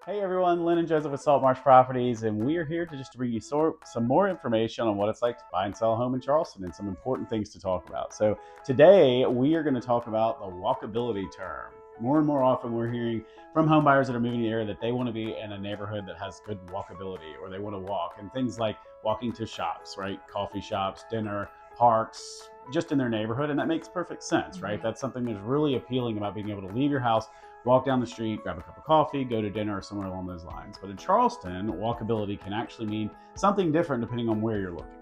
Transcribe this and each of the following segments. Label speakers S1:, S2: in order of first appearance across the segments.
S1: Hey everyone, Lynn and Joseph with Marsh Properties, and we are here to bring you some more information on what it's like to buy and sell a home in Charleston and some important things to talk about. So today we are going to talk about the walkability term. More and more often we're hearing from home buyers that are moving to the area that they want to be in a neighborhood that has good walkability, or they want to walk, and things like walking to shops, right? Coffee shops, dinner, parks, just in their neighborhood, and that makes perfect sense, right? That's something that's really appealing about being able to leave your house, walk down the street, grab a cup of coffee, go to dinner, or somewhere along those lines. But in Charleston, walkability can actually mean something different depending on where you're looking.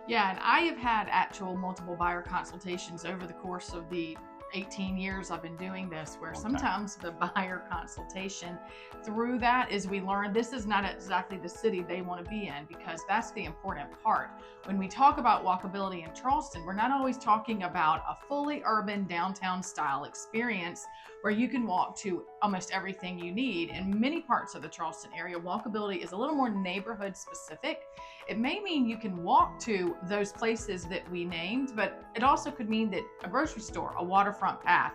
S2: Yeah, and I have had actual multiple buyer consultations over the course of the 18 years I've been doing this, where sometimes the buyer consultation, through that is we learn this is not exactly the city they want to be in, because that's the important part. When we talk about walkability in Charleston, we're not always talking about a fully urban downtown style experience where you can walk to almost everything you need. In many parts of the Charleston area, walkability is a little more neighborhood specific. It may mean you can walk to those places that we named, but it also could mean that a grocery store, a waterfront path.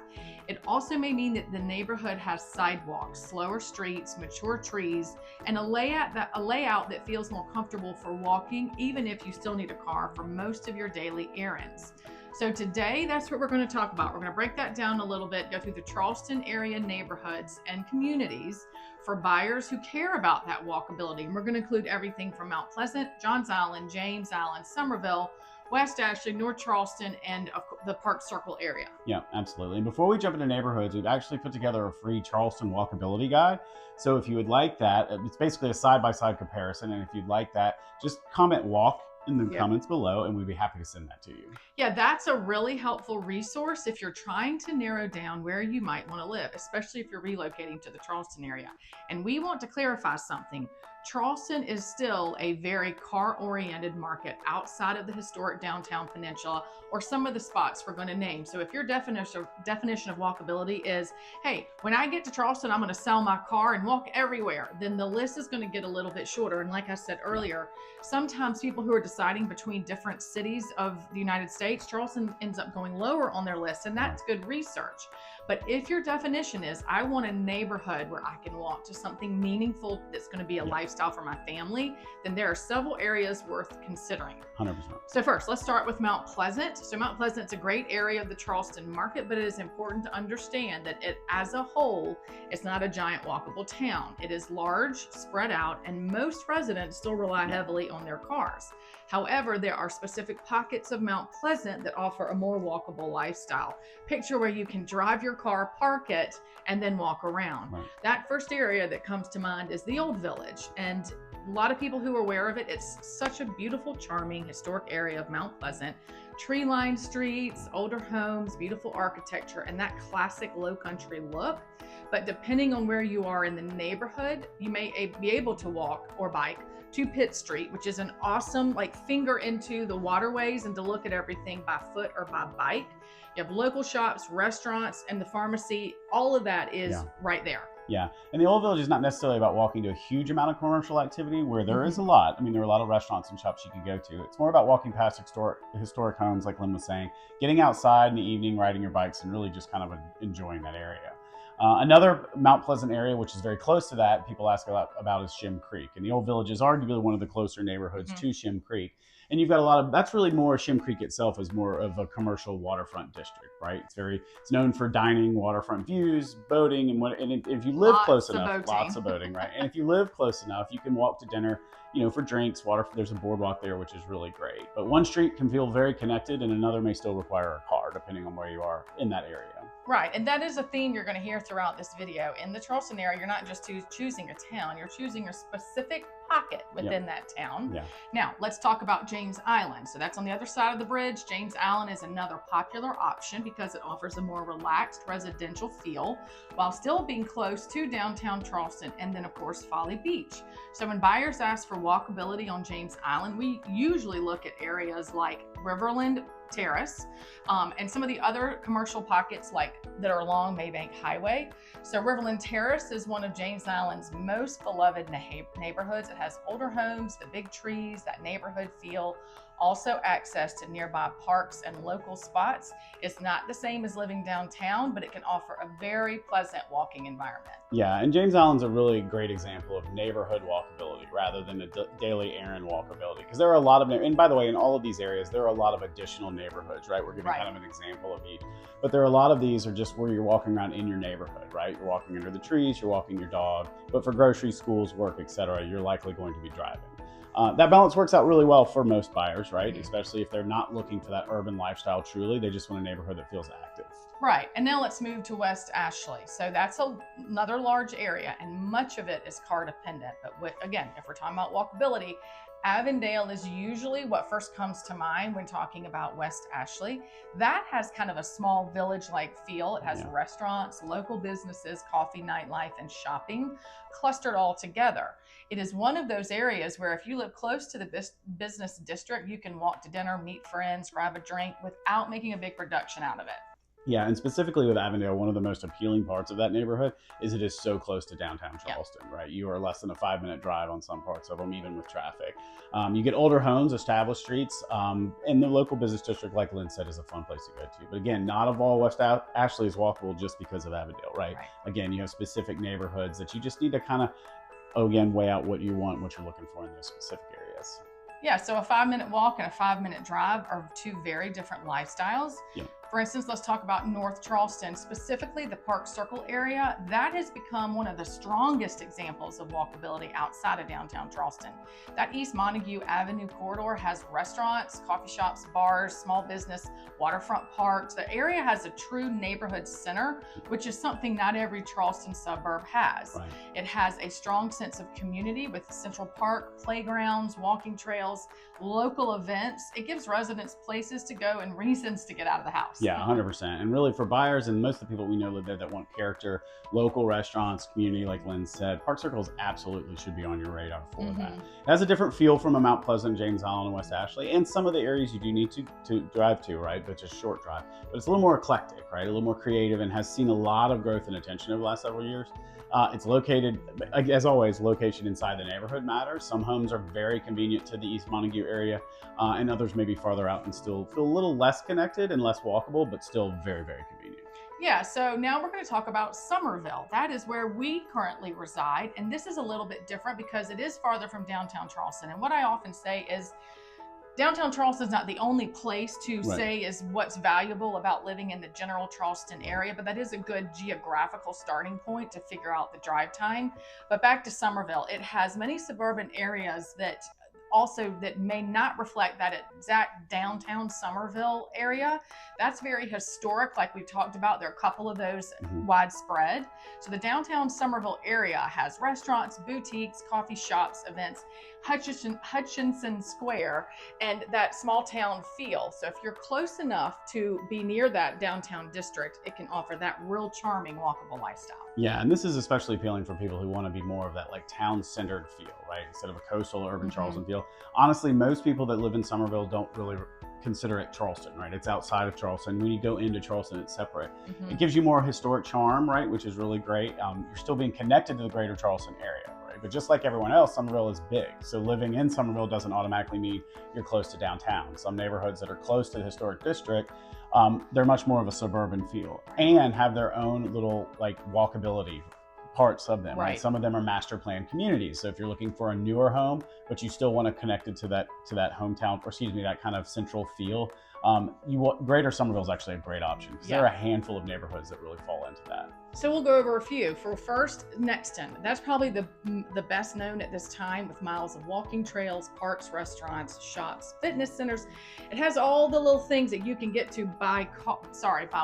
S2: It also may mean that the neighborhood has sidewalks, slower streets, mature trees, and a layout that feels more comfortable for walking, even if you still need a car for most of your daily errands. So today, that's what we're going to talk about. We're going to break that down a little bit, go through the Charleston area neighborhoods and communities for buyers who care about that walkability. And we're going to include everything from Mount Pleasant, Johns Island, James Island, Summerville, West Ashley, North Charleston, and the Park Circle area.
S1: Yeah, absolutely. And before we jump into neighborhoods, we've actually put together a free Charleston walkability guide. So if you would like that, it's basically a side-by-side comparison. And if you'd like that, just comment walk in the comments below, and we'd be happy to send that to you.
S2: Yeah, that's a really helpful resource if you're trying to narrow down where you might want to live, especially if you're relocating to the Charleston area. And we want to clarify something. Charleston is still a very car-oriented market outside of the historic downtown peninsula or some of the spots we're going to name. So if your definition of walkability is, hey, when I get to Charleston, I'm going to sell my car and walk everywhere, then the list is going to get a little bit shorter. And like I said earlier, sometimes people who are deciding between different cities of the United States, Charleston ends up going lower on their list, and that's good research. But if your definition is, I want a neighborhood where I can walk to something meaningful that's going to be a lifestyle for my family, then there are several areas worth considering.
S1: 100%.
S2: So first, let's start with Mount Pleasant. So Mount Pleasant's a great area of the Charleston market, but it is important to understand that it, as a whole, is not a giant walkable town. It is large, spread out, and most residents still rely heavily on their cars. However, there are specific pockets of Mount Pleasant that offer a more walkable lifestyle. Picture where you can drive your car, park it, and then walk around.
S1: Right.
S2: That first area that comes to mind is the Old Village. And a lot of people who are aware of it, it's such a beautiful, charming, historic area of Mount Pleasant. Tree-lined streets, older homes, beautiful architecture, and that classic low country look. But depending on where you are in the neighborhood, you may be able to walk or bike to Pitt Street, which is an awesome finger into the waterways and to look at everything by foot or by bike. You have local shops, restaurants, and the pharmacy. All of that is right there.
S1: Yeah, and the Old Village is not necessarily about walking to a huge amount of commercial activity, where there is a lot. I mean, there are a lot of restaurants and shops you can go to. It's more about walking past historic homes, like Lynn was saying, getting outside in the evening, riding your bikes, and really just kind of enjoying that area. Another Mount Pleasant area, which is very close to that, people ask a lot about, is Shem Creek. And the Old Village is arguably one of the closer neighborhoods to Shem Creek. And you've got a lot of, that's really more, Shem Creek itself is more of a commercial waterfront district, right? It's known for dining, waterfront views, boating, and if you live close enough, lots of boating, right? And if you live close enough, you can walk to dinner, for drinks, there's a boardwalk there, which is really great. But one street can feel very connected and another may still require a car, depending on where you are in that area.
S2: Right, and that is a theme you're going to hear throughout this video. In the Charleston area, you're not just choosing a town, you're choosing a specific pocket within that town.
S1: Yeah.
S2: Now, let's talk about James Island. So that's on the other side of the bridge. James Island is another popular option because it offers a more relaxed residential feel while still being close to downtown Charleston and then, of course, Folly Beach. So when buyers ask for walkability on James Island, we usually look at areas like Riverland, Terrace, and some of the other commercial pockets that are along Maybank Highway. So Riverland Terrace is one of James Island's most beloved neighborhoods. It has older homes, the big trees, that neighborhood feel. Also access to nearby parks and local spots. It's not the same as living downtown, but it can offer a very pleasant walking environment.
S1: Yeah, and James Island's a really great example of neighborhood walkability rather than a daily errand walkability. Because there are a lot of, and by the way, in all of these areas, there are a lot of additional neighborhoods, right? We're giving kind of an example of each. But there are a lot of these are just where you're walking around in your neighborhood, right? You're walking under the trees, you're walking your dog. But for groceries, schools, work, etc., you're likely going to be driving. That balance works out really well for most buyers, right? Especially if they're not looking for that urban lifestyle truly. They just want a neighborhood that feels active.
S2: Right. And now let's move to West Ashley. So that's another large area, and much of it is car dependent. But again, if we're talking about walkability, Avondale is usually what first comes to mind when talking about West Ashley. That has kind of a small village-like feel. It has restaurants, local businesses, coffee, nightlife, and shopping clustered all together. It is one of those areas where if you live close to the business district, you can walk to dinner, meet friends, grab a drink without making a big production out of it.
S1: Yeah, and specifically with Avondale, one of the most appealing parts of that neighborhood is it is so close to downtown Charleston, right? You are less than a 5-minute drive on some parts of them, even with traffic. You get older homes, established streets, and the local business district, like Lynn said, is a fun place to go to. But again, not of all West Ashley is walkable just because of Avondale, right? Again, you have specific neighborhoods that you just need to kind of, again, weigh out what you want, what you're looking for in those specific areas.
S2: Yeah, so a 5-minute walk and a 5-minute drive are two very different lifestyles.
S1: Yep.
S2: For instance, let's talk about North Charleston, specifically the Park Circle area. That has become one of the strongest examples of walkability outside of downtown Charleston. That East Montague Avenue corridor has restaurants, coffee shops, bars, small business, waterfront parks. The area has a true neighborhood center, which is something not every Charleston suburb has.
S1: Right.
S2: It has a strong sense of community with Central Park, playgrounds, walking trails, local events. It gives residents places to go and reasons to get out of the house.
S1: Yeah, 100%. And really for buyers and most of the people we know live there that want character, local restaurants, community, like Lynn said, Park Circles absolutely should be on your radar for that. It has a different feel from a Mount Pleasant, James Island, and West Ashley, and some of the areas you do need to drive to, right? But just short drive. But it's a little more eclectic, right? A little more creative and has seen a lot of growth and attention over the last several years. It's located, as always, location inside the neighborhood matters. Some homes are very convenient to the East Montague area, and others may be farther out and still feel a little less connected and less walkable, but still very, very convenient.
S2: Yeah, so now we're going to talk about Summerville. That is where we currently reside, and this is a little bit different because it is farther from downtown Charleston. And what I often say is, downtown Charleston is not the only place to say is what's valuable about living in the general Charleston area, but that is a good geographical starting point to figure out the drive time. But back to Summerville, it has many suburban areas that may not reflect that exact downtown Summerville area. That's very historic, like we've talked about. There are a couple of those widespread. So the downtown Summerville area has restaurants, boutiques, coffee shops, events, Hutchinson Square, and that small town feel. So if you're close enough to be near that downtown district, it can offer that real charming walkable lifestyle.
S1: Yeah, and this is especially appealing for people who want to be more of that like town-centered feel, right? Instead of a coastal urban Charleston feel. Honestly, most people that live in Summerville don't really consider it Charleston, right? It's outside of Charleston. When you go into Charleston, it's separate. It gives you more historic charm, right? Which is really great. You're still being connected to the greater Charleston area, right? But just like everyone else, Summerville is big. So living in Summerville doesn't automatically mean you're close to downtown. Some neighborhoods that are close to the historic district, they're much more of a suburban feel and have their own little like walkability parts of them, right? Some of them are master plan communities. So if you're looking for a newer home, but you still want to connect it to that hometown, or excuse me, that kind of central feel, Greater Summerville is actually a great option because there are a handful of neighborhoods that really fall into that.
S2: So we'll go over a few. For first, Nexton. That's probably the best known at this time, with miles of walking trails, parks, restaurants, shops, fitness centers. It has all the little things that you can get to by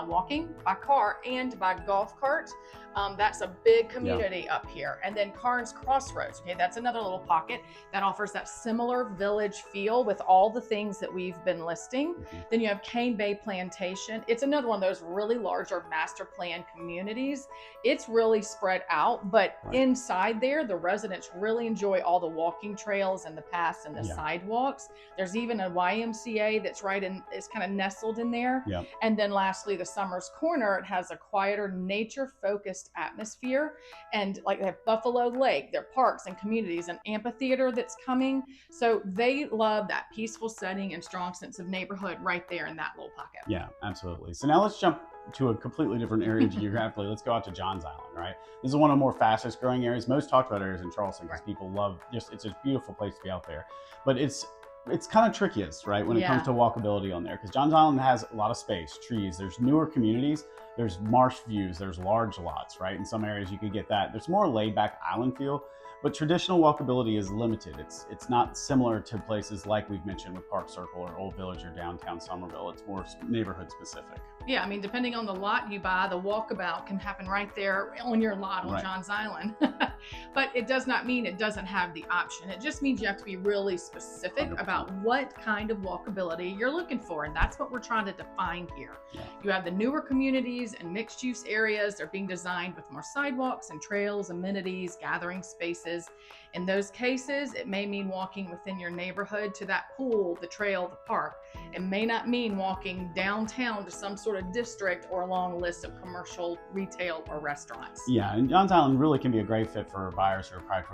S2: walking, by car, and by golf cart. That's a big community up here. And then Carnes Crossroads. Okay, that's another little pocket that offers that similar village feel with all the things that we've been listing. Then you have Cane Bay Plantation. It's another one of those really larger master plan communities. It's really spread out, but inside there, the residents really enjoy all the walking trails and the paths and the sidewalks. There's even a YMCA that's it's kind of nestled in there.
S1: Yep.
S2: And then lastly, the Summers Corner, it has a quieter, nature-focused atmosphere. And like they have Buffalo Lake, their parks and communities, an amphitheater that's coming. So they love that peaceful setting and strong sense of neighborhood right there in that little pocket.
S1: Yeah, absolutely. So now let's jump to a completely different area geographically. Let's go out to Johns Island, right? This is one of the more fastest growing areas, most talked about areas in Charleston, because people love it's a beautiful place to be out there. But it's kind of trickiest, right, when it comes to walkability on there, because Johns Island has a lot of space, trees, there's newer communities, there's marsh views, there's large lots, right? In some areas you could get that. There's more laid back island feel, but traditional walkability is limited. It's not similar to places like we've mentioned with Park Circle or Old Village or downtown Summerville. It's more neighborhood specific.
S2: Yeah, I mean, depending on the lot you buy, the walkabout can happen right there on your lot on Johns Island. But it does not mean it doesn't have the option. It just means you have to be really specific
S1: 100%.
S2: about what kind of walkability you're looking for. And that's what we're trying to define here. Yeah. You have the newer communities and mixed use areas. They're being designed with more sidewalks and trails, amenities, gathering spaces. In those cases, it may mean walking within your neighborhood to that pool, the trail, the park. It may not mean walking downtown to some sort of district or along a list of commercial, retail, or restaurants.
S1: Yeah, and Johns Island really can be a great fit for buyers who are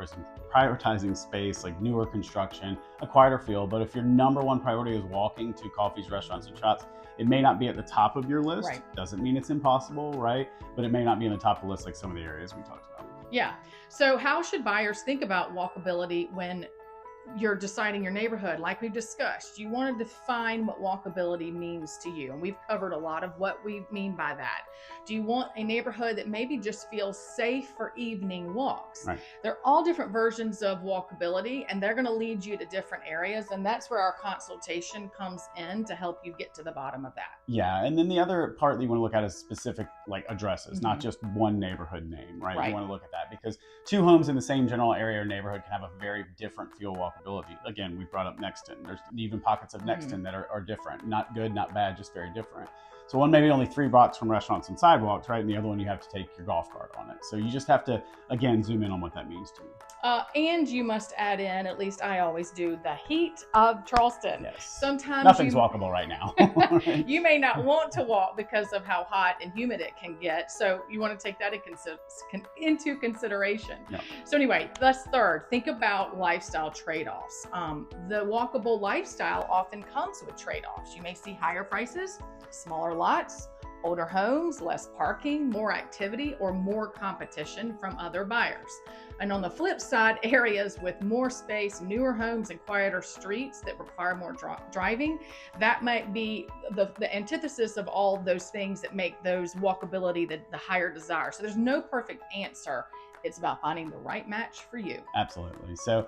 S1: prioritizing space, like newer construction, a quieter feel. But if your number one priority is walking to coffees, restaurants, and shops, it may not be at the top of your list. Doesn't mean it's impossible, right? But it may not be in the top of the list like some of the areas we talked about.
S2: Yeah. So how should buyers think about walkability when you're deciding your neighborhood? Like we've discussed, you want to define what walkability means to you. And we've covered a lot of what we mean by that. Do you want a neighborhood that maybe just feels safe for evening walks?
S1: Right.
S2: They're all different versions of walkability, and they're going to lead you to different areas. And that's where our consultation comes in to help you get to the bottom of that.
S1: Yeah. And then the other part that you want to look at is specific like addresses, not just one neighborhood name, right? You want to look at that because two homes in the same general area or neighborhood can have a very different feel walkability. Again, we brought up Nexton. There's even pockets of Nexton that are different, not good, not bad, just very different. So one maybe only 3 blocks from restaurants and sidewalks, right? And the other one you have to take your golf cart on it. So you just have to, again, zoom in on what that means to you.
S2: And you must add in, at least I always do, the heat of Charleston.
S1: Yes.
S2: Sometimes
S1: nothing's walkable right now. Right?
S2: You may not want to walk because of how hot and humid it can get. So you want to take that into consideration.
S1: Yeah.
S2: So anyway, thus third, think about lifestyle trade-offs. The walkable lifestyle often comes with trade-offs. You may see higher prices, smaller lots, older homes, less parking, more activity, or more competition from other buyers. And on the flip side, areas with more space, newer homes, and quieter streets that require more driving, that might be the antithesis of all those things that make those walkability the higher desire. So there's no perfect answer. It's about finding the right match for you.
S1: Absolutely. So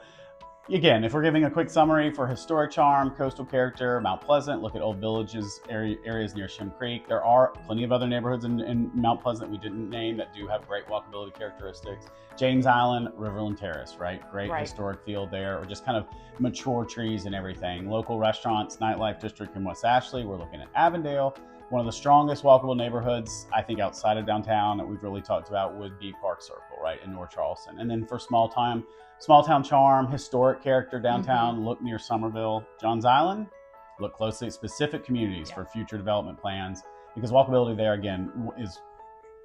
S1: again, if we're giving a quick summary for historic charm, coastal character, Mount Pleasant, look at Old Village's areas near Shem Creek. There are plenty of other neighborhoods in Mount Pleasant we didn't name that do have great walkability characteristics. James Island, Riverland, Terrace, right? Great historic feel there, or just kind of mature trees and everything. Local restaurants, nightlife district in West Ashley. We're looking at Avondale. One of the strongest walkable neighborhoods, I think, outside of downtown that we've really talked about would be Park Circle, right, in North Charleston. And then for small town charm, historic character downtown, look near Summerville. Johns Island, look closely at specific communities for future development plans, because walkability there, again, is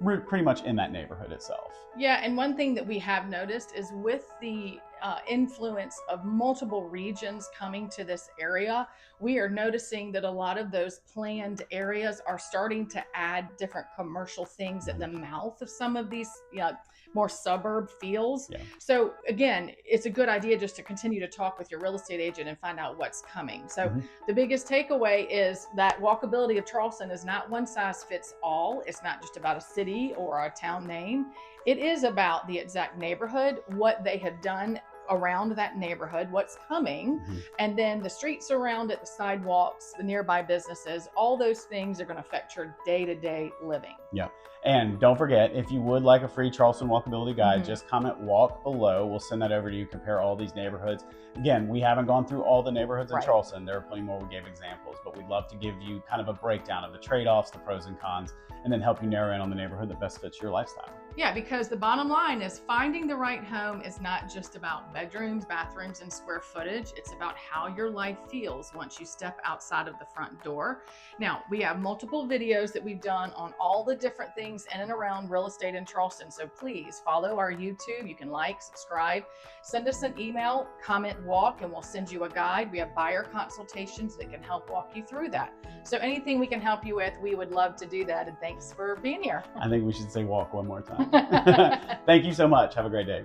S1: pretty much in that neighborhood itself.
S2: Yeah, and one thing that we have noticed is with the influence of multiple regions coming to this area, we are noticing that a lot of those planned areas are starting to add different commercial things at the mouth of some of these more suburb feels. Yeah. So again, it's a good idea just to continue to talk with your real estate agent and find out what's coming. So the biggest takeaway is that walkability of Charleston is not one size fits all. It's not just about a city or a town name. It is about the exact neighborhood, what they have done around that neighborhood, what's coming, and then the streets around it, the sidewalks, the nearby businesses, all those things are going to affect your day-to-day living.
S1: Yeah. And don't forget, if you would like a free Charleston walkability guide, just comment walk below. We'll send that over to you, compare all these neighborhoods. Again, we haven't gone through all the neighborhoods in Charleston. There are plenty more. We gave examples, but we'd love to give you kind of a breakdown of the trade-offs, the pros and cons, and then help you narrow in on the neighborhood that best fits your lifestyle.
S2: Yeah, because the bottom line is finding the right home is not just about bedrooms, bathrooms, and square footage. It's about how your life feels once you step outside of the front door. Now, we have multiple videos that we've done on all the different things in and around real estate in Charleston. So please follow our YouTube. You can like, subscribe, send us an email, comment walk, and we'll send you a guide. We have buyer consultations that can help walk you through that. So anything we can help you with, we would love to do that. And thanks for being here.
S1: I think we should say walk one more time. Thank you so much. Have a great day.